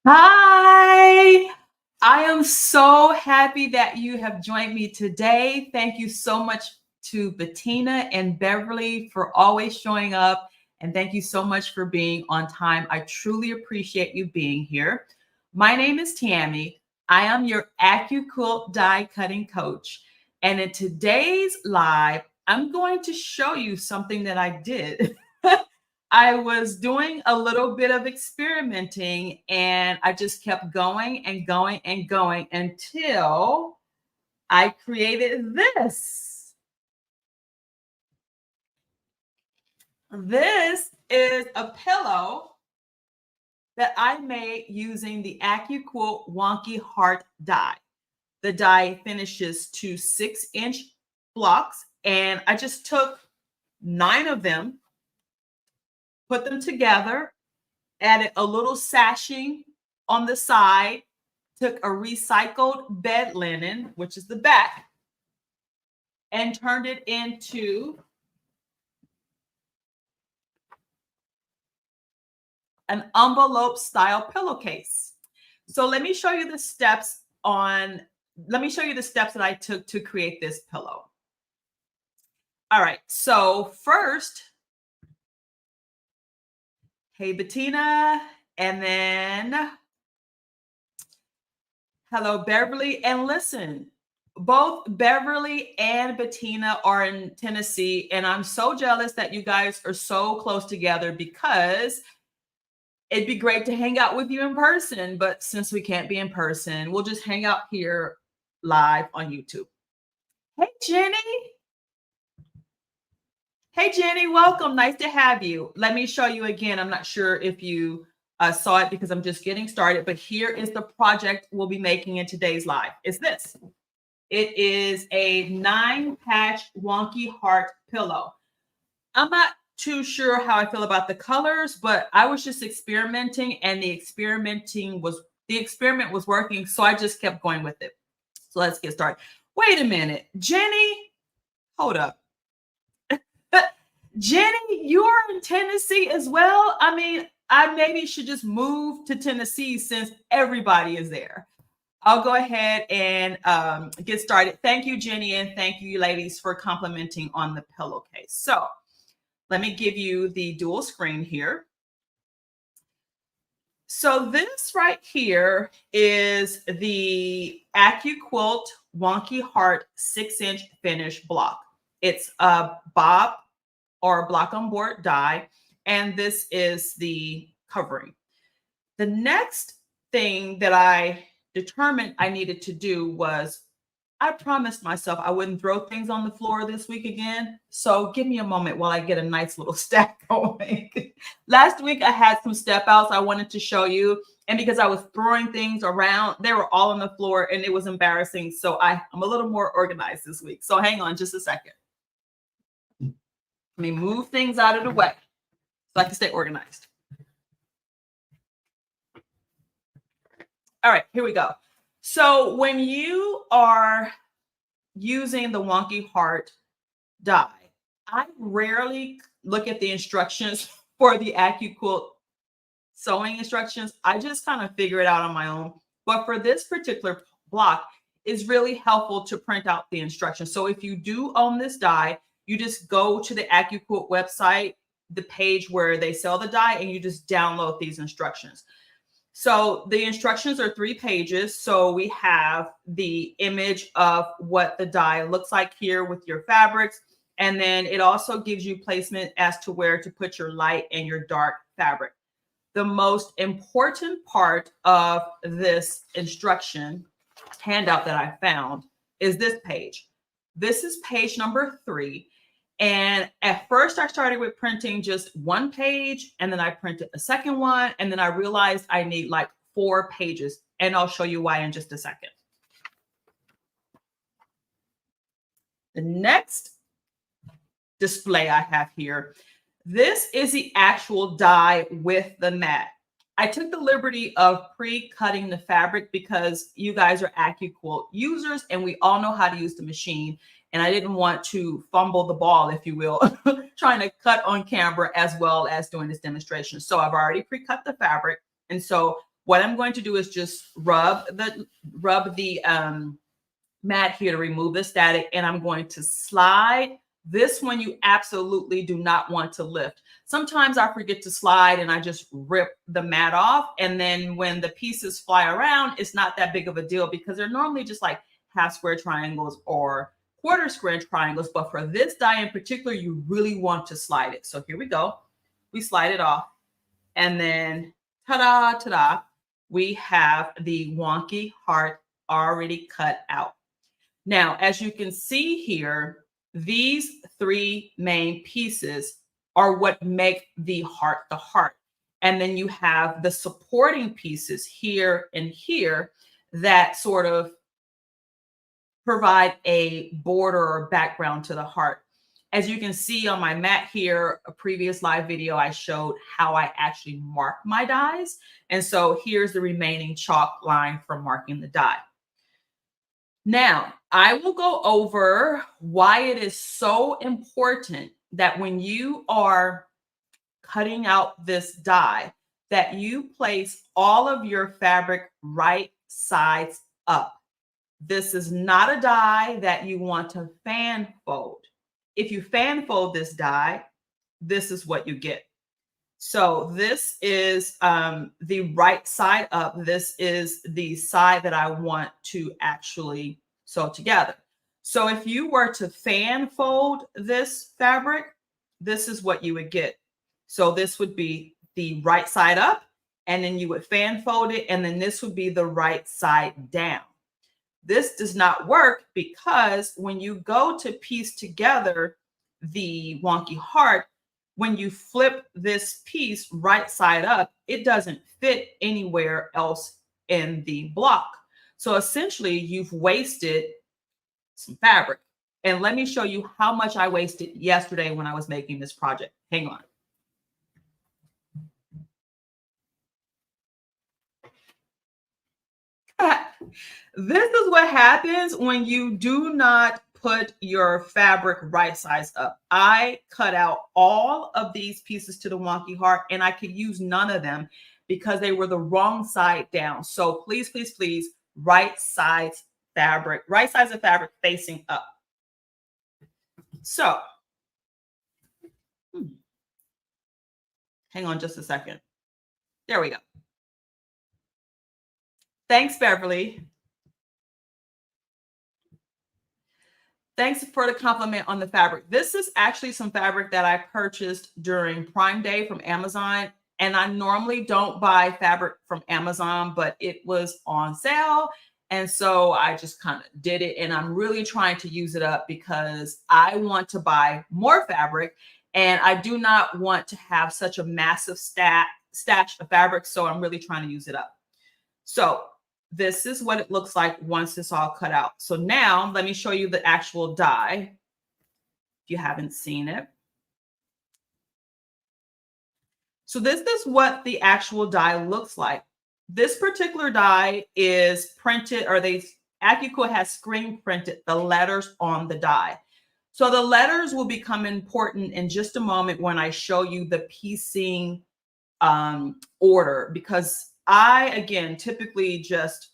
Hi, I am so happy that you have joined me today. Thank you so much to Bettina and Beverly for always showing up. And thank you so much for being on time. I truly appreciate you being here. My name is Tammy. I am your AccuQuilt die cutting coach. And in today's live, I'm going to show you something that I did. I was doing a little bit of experimenting and I just kept going and going and going until I created this. This is a pillow that I made using the AccuQuilt Wonky Heart die. The die finishes to 6-inch blocks, and I just took 9 of them, put them together, added a little sashing on the side, took a recycled bed linen, which is the back, and turned it into an envelope style pillowcase. So let me show you the steps that I took to create this pillow. All right, so first, hey Bettina, and then hello Beverly, and listen, both Beverly and Bettina are in Tennessee, and I'm so jealous that you guys are so close together because it'd be great to hang out with you in person, but since we can't be in person, we'll just hang out here live on YouTube. Hey, Jenny. Hey, Jenny, welcome. Nice to have you. Let me show you again. I'm not sure if you saw it because I'm just getting started, but here is the project we'll be making in today's live. It's this. It is a 9-patch Wonky Heart pillow. I'm not too sure how I feel about the colors, but I was just experimenting and the experiment was working, so I just kept going with it. So let's get started. Wait a minute, Jenny, hold up. Jenny, you're in Tennessee as well? I mean, I maybe should just move to Tennessee since everybody is there. I'll go ahead and get started. Thank you, Jenny, and thank you, ladies, for complimenting on the pillowcase. So let me give you the dual screen here. So this right here is the AccuQuilt Wonky Heart 6-inch finish block. It's a bob or block on board die, and this is the covering. The next thing that I determined I needed to do was I promised myself I wouldn't throw things on the floor this week again. So give me a moment while I get a nice little stack going. Last week I had some step outs I wanted to show you. And because I was throwing things around, they were all on the floor and it was embarrassing. So I'm a little more organized this week. So hang on just a second. Let me move things out of the way so I can stay organized. All right, here we go. So when you are using the Wonky Heart die, I rarely look at the instructions for the AccuQuilt sewing instructions. I just kind of figure it out on my own. But for this particular block, it's really helpful to print out the instructions. So if you do own this die, you just go to the AccuQuilt website, the page where they sell the die, and you just download these instructions. So the instructions are 3 pages. So we have the image of what the die looks like here with your fabrics. And then it also gives you placement as to where to put your light and your dark fabric. The most important part of this instruction handout that I found is this page. This is page number 3. And at first I started with printing just 1 page, and then I printed a second one. And then I realized I need like 4 pages, and I'll show you why in just a second. The next display I have here, this is the actual die with the mat. I took the liberty of pre-cutting the fabric because you guys are AccuQuilt users and we all know how to use the machine. And I didn't want to fumble the ball, if you will, trying to cut on camera as well as doing this demonstration. So I've already pre-cut the fabric. And so what I'm going to do is just rub the mat here to remove the static, and I'm going to slide. This one you absolutely do not want to lift. Sometimes I forget to slide and I just rip the mat off, and then when the pieces fly around, it's not that big of a deal because they're normally just like half square triangles or quarter square triangles. But for this die in particular, you really want to slide it. So here we go. We slide it off, and then ta-da, ta-da, we have the wonky heart already cut out. Now, as you can see here, these three main pieces are what make the heart. And then you have the supporting pieces here and here that sort of provide a border or background to the heart. As you can see on my mat here, a previous live video, I showed how I actually mark my dies. And so here's the remaining chalk line for marking the die. Now, I will go over why it is so important that when you are cutting out this die, that you place all of your fabric right sides up. This is not a die that you want to fan fold. If you fan fold this die, this is what you get. So this is the right side up. This is the side that I want to actually sew together. So if you were to fan fold this fabric, this is what you would get. So this would be the right side up, and then you would fan fold it, and then this would be the right side down. This does not work because when you go to piece together the wonky heart, when you flip this piece right side up, it doesn't fit anywhere else in the block. So essentially, you've wasted some fabric. And let me show you how much I wasted yesterday when I was making this project. Hang on. This is what happens when you do not put your fabric right size up. I cut out all of these pieces to the wonky heart, and I could use none of them because they were the wrong side down. So please, please, please, right size of fabric facing up. So, hang on just a second. There we go. Thanks, Beverly. Thanks for the compliment on the fabric. This is actually some fabric that I purchased during Prime Day from Amazon. And I normally don't buy fabric from Amazon, but it was on sale. And so I just kind of did it. And I'm really trying to use it up because I want to buy more fabric. And I do not want to have such a massive stash of fabric. So I'm really trying to use it up. So this is what it looks like once it's all cut out. So now let me show you the actual die if you haven't seen it. So this is what the actual die looks like. This particular die is printed, or AccuQuilt has screen printed the letters on the die. So the letters will become important in just a moment when I show you the piecing order, because I, again, typically just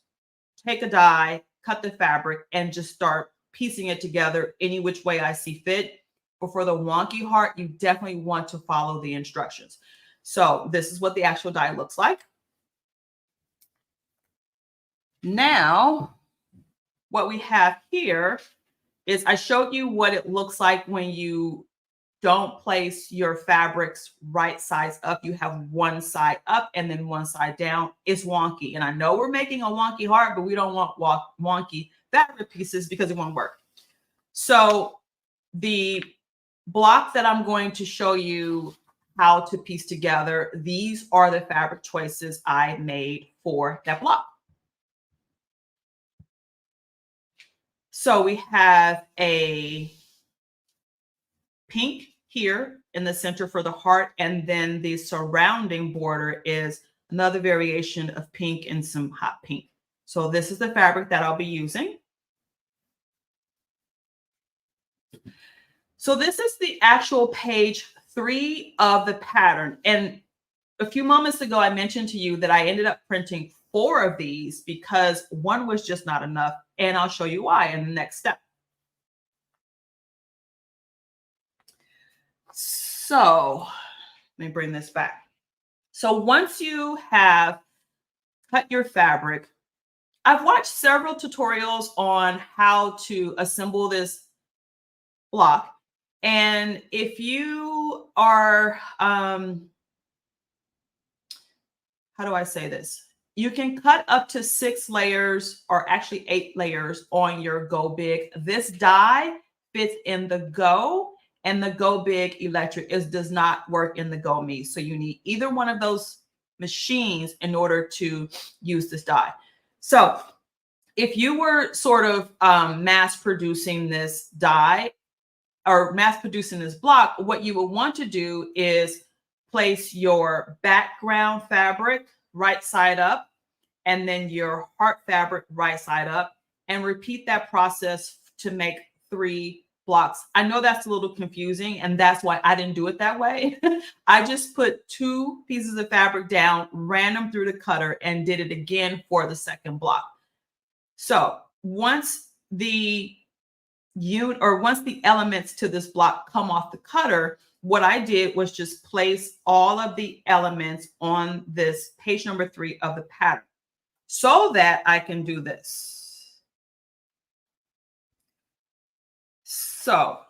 take a die, cut the fabric, and just start piecing it together any which way I see fit. But for the wonky heart, you definitely want to follow the instructions. So this is what the actual die looks like. Now, what we have here is I showed you what it looks like when you don't place your fabrics right sides up. You have one side up and then one side down. It's wonky. And I know we're making a wonky heart, but we don't want wonky fabric pieces because it won't work. So the block that I'm going to show you how to piece together, these are the fabric choices I made for that block. So we have a pink here in the center for the heart, and then the surrounding border is another variation of pink and some hot pink. So this is the fabric that I'll be using. So this is the actual page 3 of the pattern. And a few moments ago, I mentioned to you that I ended up printing 4 of these because one was just not enough. And I'll show you why in the next step. So let me bring this back. So once you have cut your fabric, I've watched several tutorials on how to assemble this block. And if you are, how do I say this? You can cut up to 6 layers or actually 8 layers on your Go Big. This die fits in the Go, and the Go Big Electric does not work in the Go Me. So you need either one of those machines in order to use this die. So if you were sort of mass producing this die or mass producing this block, what you would want to do is place your background fabric right side up and then your heart fabric right side up, and repeat that process to make 3 blocks. I know that's a little confusing, and that's why I didn't do it that way. I just put 2 pieces of fabric down, ran them through the cutter, and did it again for the second block. So once the once the elements to this block come off the cutter, what I did was just place all of the elements on this page number 3 of the pattern so that I can do this. So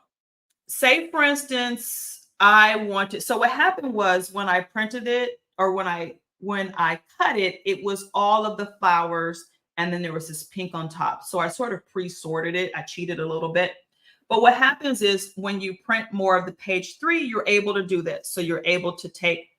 say for instance, I wanted, so what happened was when I printed it, or when I cut it, it was all of the flowers, and then there was this pink on top. So I sort of pre-sorted it. I cheated a little bit. But what happens is when you print more of the page 3, you're able to do this. So you're able to take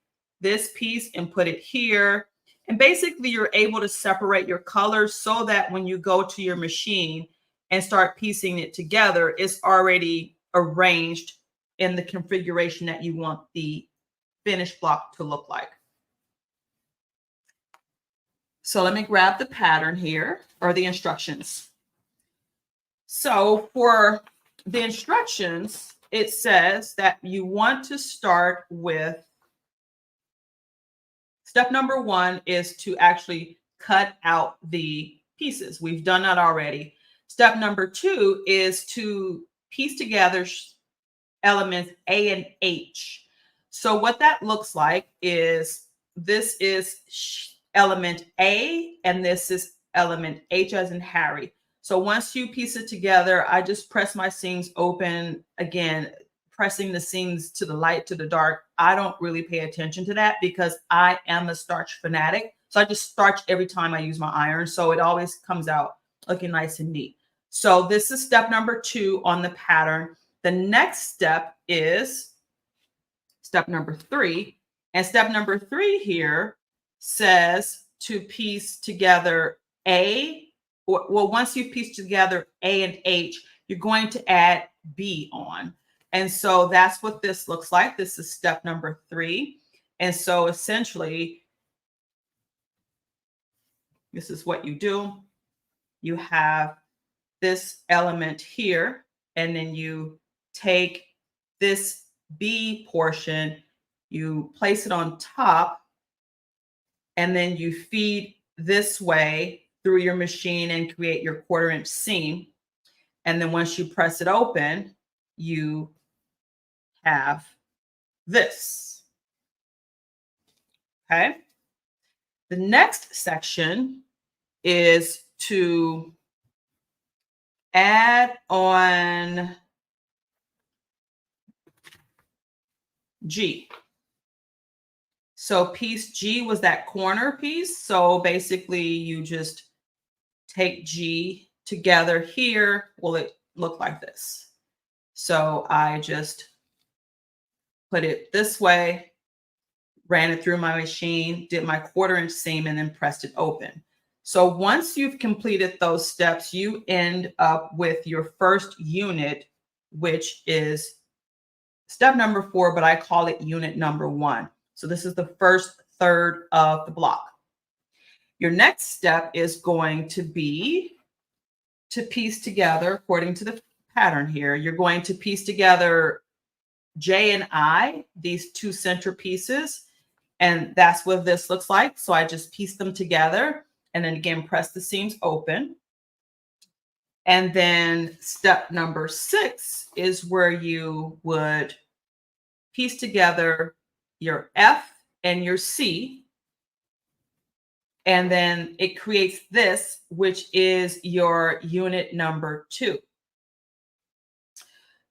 this piece and put it here. And basically you're able to separate your colors so that when you go to your machine and start piecing it together, it's already arranged in the configuration that you want the finished block to look like. So let me grab the pattern here, or the instructions. So for the instructions, it says that you want to start with, step number 1 is to actually cut out the pieces. We've done that already. Step number 2 is to piece together elements A and H. So what that looks like is, this is element A and this is element H as in Harry. So once you piece it together, I just press my seams open. Again, pressing the seams to the light, to the dark. I don't really pay attention to that because I am a starch fanatic. So I just starch every time I use my iron. So it always comes out looking nice and neat. So this is step number 2 on the pattern. The next step is step number 3. And step number 3 here says to piece together once you've pieced together A and H, you're going to add B on. And so that's what this looks like. This is step number 3. And so essentially, this is what you do. You have this element here, and then you take this B portion, you place it on top, and then you feed this way through your machine and create your 1/4 inch seam. And then once you press it open, you have this. Okay. The next section is to add on G. So piece G was that corner piece. So basically you just take G together here. Will it look like this? So I just put it this way, ran it through my machine, did my 1/4 inch seam, and then pressed it open. So once you've completed those steps, you end up with your first unit, which is step number 4, but I call it unit number 1. So this is the first third of the block. Your next step is going to be to piece together, according to the pattern here, you're going to piece together J and I, these 2 center pieces, And that's what this looks like. So I just piece them together and then again, press the seams open. And then step number 6 is where you would piece together your F and your C. And then it creates this, which is your unit number 2.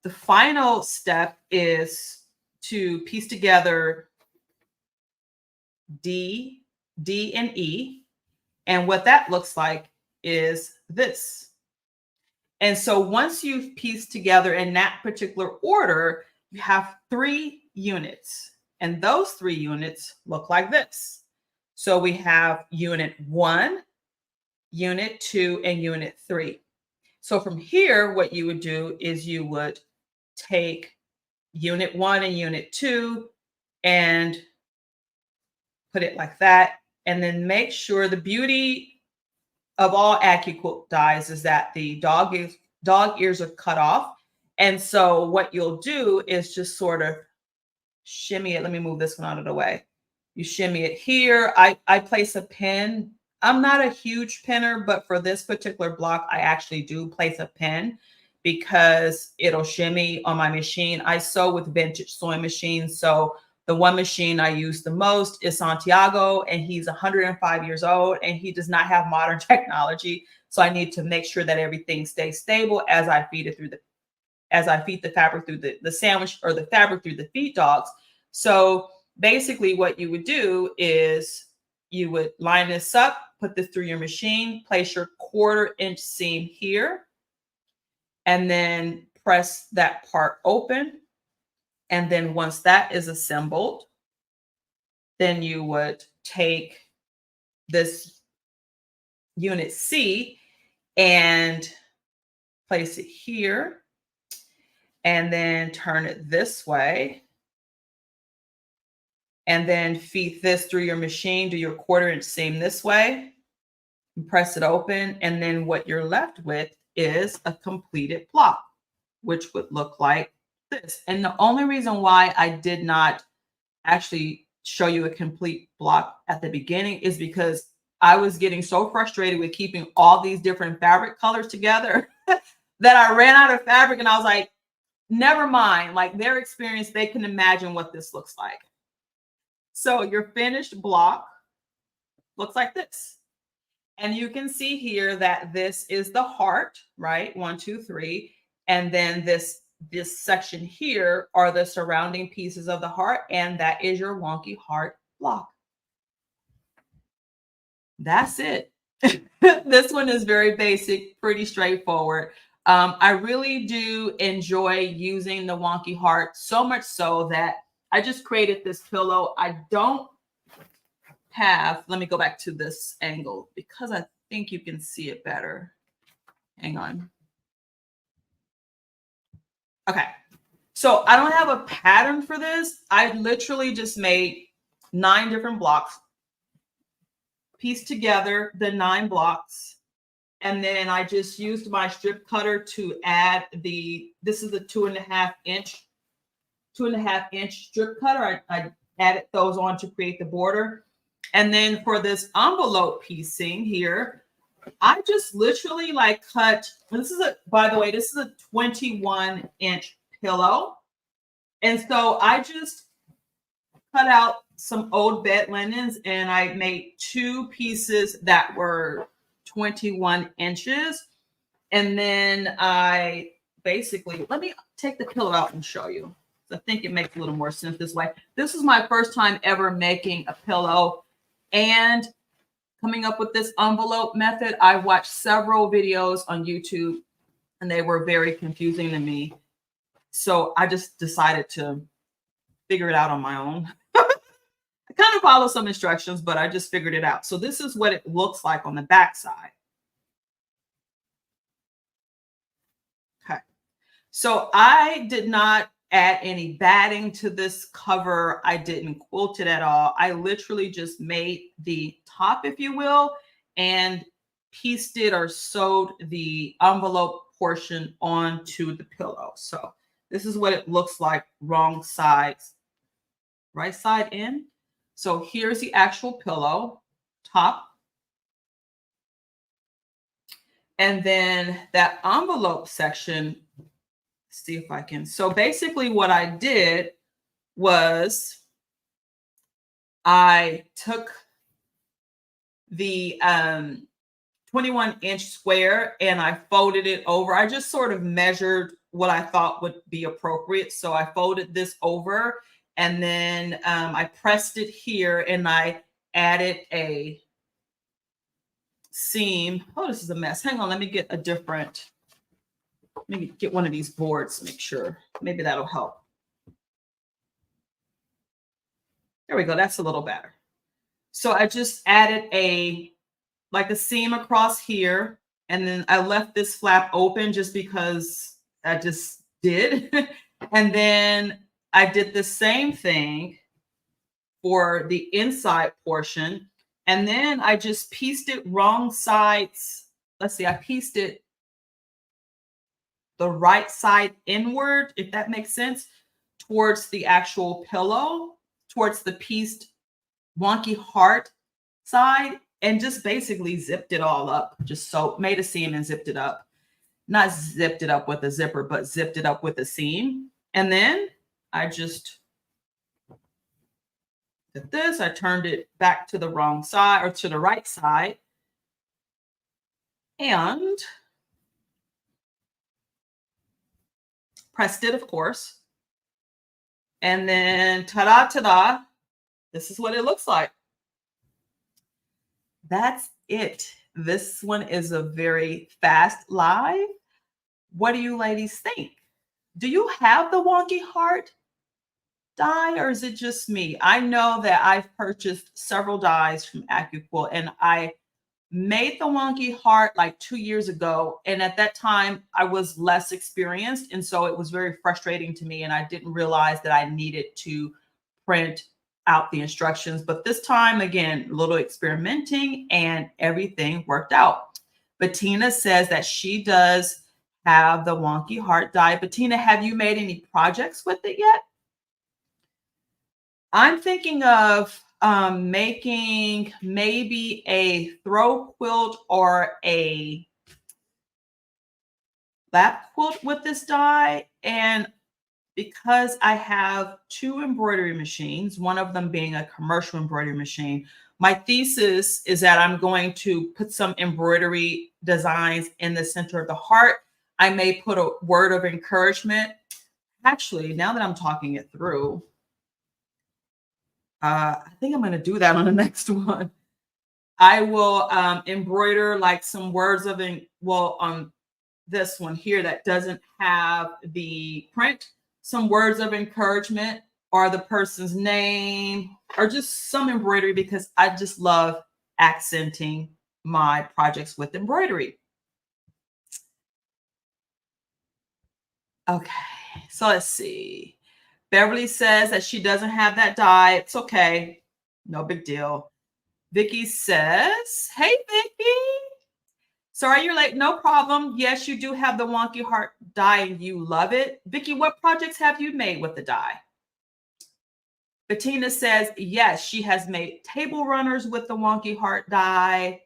The final step is to piece together D, D, and E. And what that looks like is this. And so once you've pieced together in that particular order, you have 3 units. And those 3 units look like this. So we have unit 1, unit 2, and unit 3. So from here, what you would do is you would take unit 1 and unit 2 and put it like that. And then make sure the beauty of all AccuQuilt dies is that the dog ears are cut off. And so what you'll do is just sort of shimmy it. Let me move this one out of the way. You shimmy it here. I place a pin. I'm not a huge pinner, but for this particular block, I actually do place a pin because it'll shimmy on my machine. I sew with vintage sewing machines. So the one machine I use the most is Santiago, and he's 105 years old, and he does not have modern technology. So I need to make sure that everything stays stable as I feed it through the fabric through the sandwich, or the fabric through the feed dogs. So basically what you would do is you would line this up, put this through your machine, place your 1/4 inch seam here, and then press that part open. And then once that is assembled, then you would take this unit C and place it here, and then turn it this way. And then feed this through your machine, do your 1/4 inch seam this way, and press it open. And then what you're left with is a completed block, which would look like this. And the only reason why I did not actually show you a complete block at the beginning is because I was getting so frustrated with keeping all these different fabric colors together that I ran out of fabric, and I was like, never mind, like their experience, they can imagine what this looks like. So your finished block looks like this. And you can see here that this is the heart, right? 1, 2, 3. And then this section here are the surrounding pieces of the heart. And that is your wonky heart block. That's it. This one is very basic, pretty straightforward. I really do enjoy using the wonky heart, so much so that I just created this pillow. I don't have, let me go back to this angle because I think you can see it better. Hang on. Okay. So I don't have a pattern for this. I literally just made 9 different blocks, pieced together the 9 blocks. And then I just used my strip cutter to add this is the 2.5 inch strip cutter. I added those on to create the border. And then for this envelope piecing here, I just literally like cut, by the way, this is a 21 inch pillow. And so I just cut out some old bed linens and I made 2 pieces that were 21 inches. And then I basically, let me take the pillow out and show you. I think it makes a little more sense this way. This is my first time ever making a pillow and coming up with this envelope method. I watched several videos on YouTube and they were very confusing to me. So I just decided to figure it out on my own. I kind of follow some instructions, but I just figured it out. So this is what it looks like on the back side. Okay. So I did not add any batting to this cover. I didn't quilt it at all. I literally just made the top, if you will, and pieced it or sewed the envelope portion onto the pillow. So this is what it looks like wrong sides, right side in. So here's the actual pillow top. And then that envelope section, see if I can. So basically what I did was I took the 21-inch square and I folded it over. I just sort of measured what I thought would be appropriate. So I folded this over and then I pressed it here and I added a seam. Oh, this is a mess. Hang on, let me get a different, let me get one of these boards, make sure. Maybe that'll help. There we go. That's a little better. So I just added like a seam across here. And then I left this flap open just because I just did. And then I did the same thing for the inside portion. And then I just pieced it wrong sides. Let's see, I pieced it the right side inward, if that makes sense, towards the actual pillow, towards the pieced wonky heart side, and just basically zipped it all up. Just so made a seam and zipped it up. Not zipped it up with a zipper, but zipped it up with a seam. And then I just did this. I turned it back to the wrong side or to the right side. And pressed it, of course. And then ta-da, ta-da. This is what it looks like. That's it. This one is a very fast live. What do you ladies think? Do you have the wonky heart die or is it just me? I know that I've purchased several dies from AccuQuilt and I made the wonky heart like 2 years ago. And at that time I was less experienced. And so it was very frustrating to me. And I didn't realize that I needed to print out the instructions. But this time, again, a little experimenting and everything worked out. Bettina says that she does have the wonky heart die. Bettina, have you made any projects with it yet? I'm thinking of making maybe a throw quilt or a lap quilt with this die. And because I have 2 embroidery machines, one of them being a commercial embroidery machine, my thesis is that I'm going to put some embroidery designs in the center of the heart. I may put a word of encouragement. Actually, now that I'm talking it through, I think I'm going to do that on the next one. I will embroider like some words of, on this one here that doesn't have the print, some words of encouragement or the person's name or just some embroidery because I just love accenting my projects with embroidery. Okay, so let's see. Beverly says that she doesn't have that die. It's okay. No big deal. Vicky says, hey, Vicky. Sorry you're late. No problem. Yes, you do have the wonky heart die and you love it. Vicky, what projects have you made with the die? Bettina says, yes, she has made table runners with the wonky heart die.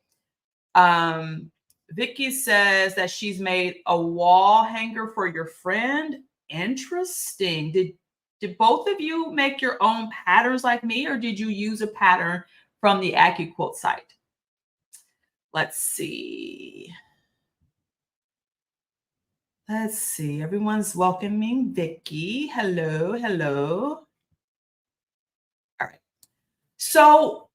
Vicky says that she's made a wall hanger for your friend. Interesting. Did both of you make your own patterns like me, or did you use a pattern from the AccuQuilt site? Let's see. Let's see. Everyone's welcoming Vicky. Hello, hello. All right. So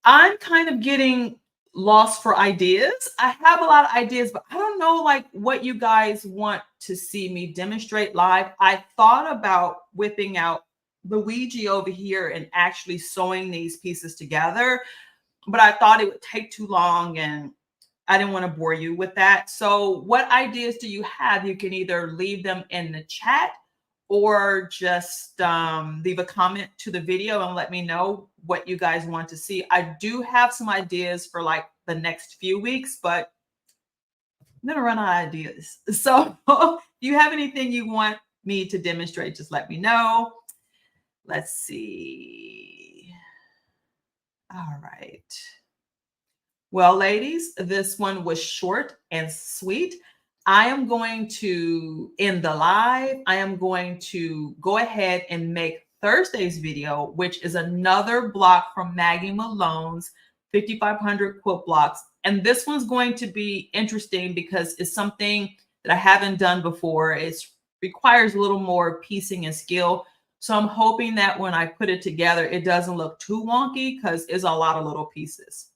I'm kind of getting lost for ideas. I have a lot of ideas, but I don't know like what you guys want to see me demonstrate live. I thought about whipping out Luigi over here and actually sewing these pieces together, but I thought it would take too long and I didn't want to bore you with that. So what ideas do you have? You can either leave them in the chat or just leave a comment to the video and let me know what you guys want to see. I do have some ideas for like the next few weeks, but I'm going to run out of ideas. So if you have anything you want me to demonstrate, just let me know. Let's see. All right. Well, ladies, this one was short and sweet. I am going to end the live. I am going to go ahead and make Thursday's video, which is another block from Maggie Malone's 5,500 quilt blocks. And this one's going to be interesting because it's something that I haven't done before. It requires a little more piecing and skill. So I'm hoping that when I put it together, it doesn't look too wonky because it's a lot of little pieces.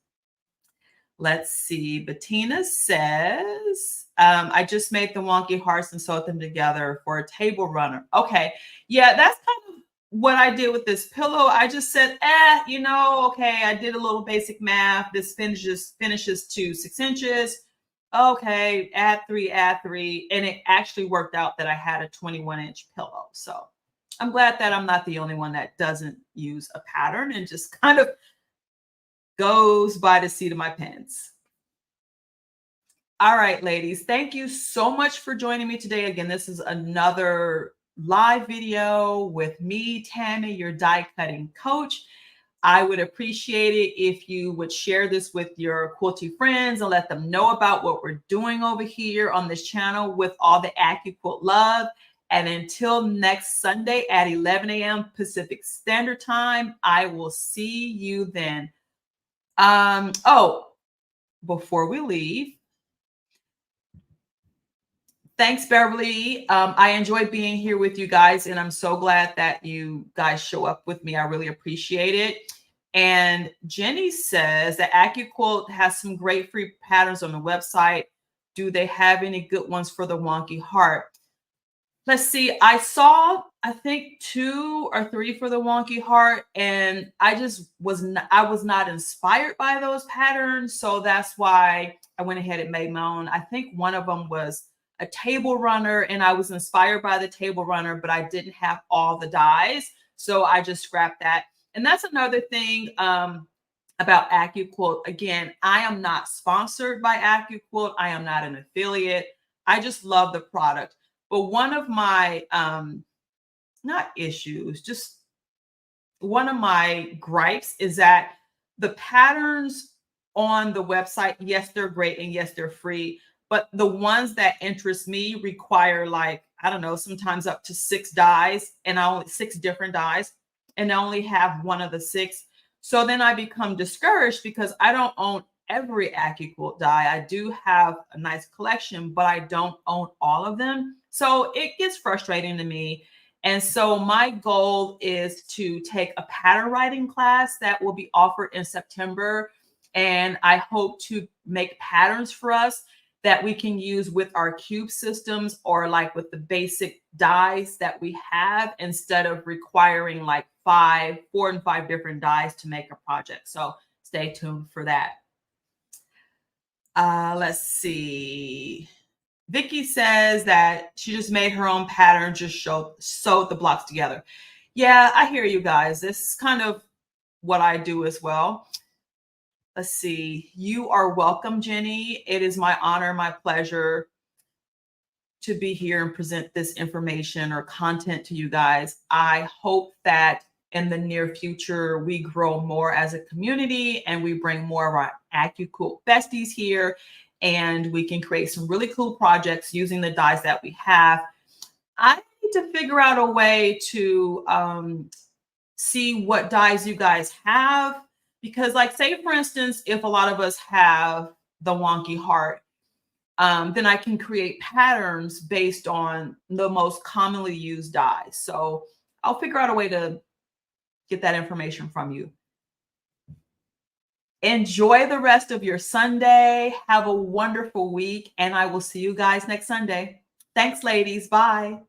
Let's see. Bettina says, I just made the wonky hearts and sewed them together for a table runner. Okay. Yeah, that's kind of what I did with this pillow. I just said, okay, I did a little basic math. This finishes to 6 inches. Okay, add 3. And it actually worked out that I had a 21-inch pillow. So I'm glad that I'm not the only one that doesn't use a pattern and just kind of goes by the seat of my pants. All right, ladies, thank you so much for joining me today. Again, this is another live video with me, Tammy, your die cutting coach. I would appreciate it if you would share this with your quilty friends and let them know about what we're doing over here on this channel with all the AccuQuilt love. And until next Sunday at 11 a.m. Pacific Standard Time, I will see you then. Before we leave, thanks, Beverly. I enjoy being here with you guys, and I'm so glad that you guys show up with me. I really appreciate it. And Jenny says that AccuQuilt has some great free patterns on the website. Do they have any good ones for the wonky heart? Let's see. I saw, I think 2 or 3 for the wonky heart, and I was not inspired by those patterns. So that's why I went ahead and made my own. I think one of them was a table runner, and I was inspired by the table runner, but I didn't have all the dies. So I just scrapped that. And that's another thing about AccuQuilt. Again, I am not sponsored by AccuQuilt. I am not an affiliate. I just love the product. But one of my, not issues, just one of my gripes is that the patterns on the website, yes, they're great and yes, they're free. But the ones that interest me require, like, I don't know, sometimes up to 6 dies and 6 different dies, and I only have one of the 6. So then I become discouraged because I don't own every AccuQuilt die. I do have a nice collection, but I don't own all of them. So it gets frustrating to me. And so my goal is to take a pattern writing class that will be offered in September. And I hope to make patterns for us that we can use with our cube systems or like with the basic dies that we have, instead of requiring like 4 and 5 different dies to make a project. So stay tuned for that. Let's see. Vicky says that she just made her own pattern, just sewed the blocks together. Yeah, I hear you guys. This is kind of what I do as well. Let's see. You are welcome, Jenny. It is my honor, my pleasure to be here and present this information or content to you guys. I hope that in the near future, we grow more as a community and we bring more of our AccuQuilt besties here, and we can create some really cool projects using the dies that we have. I need to figure out a way to see what dies you guys have, because, like, say for instance, if a lot of us have the wonky heart, then I can create patterns based on the most commonly used dies. So I'll figure out a way to get that information from you. Enjoy the rest of your Sunday. Have a wonderful week, and I will see you guys next Sunday. Thanks, ladies. Bye.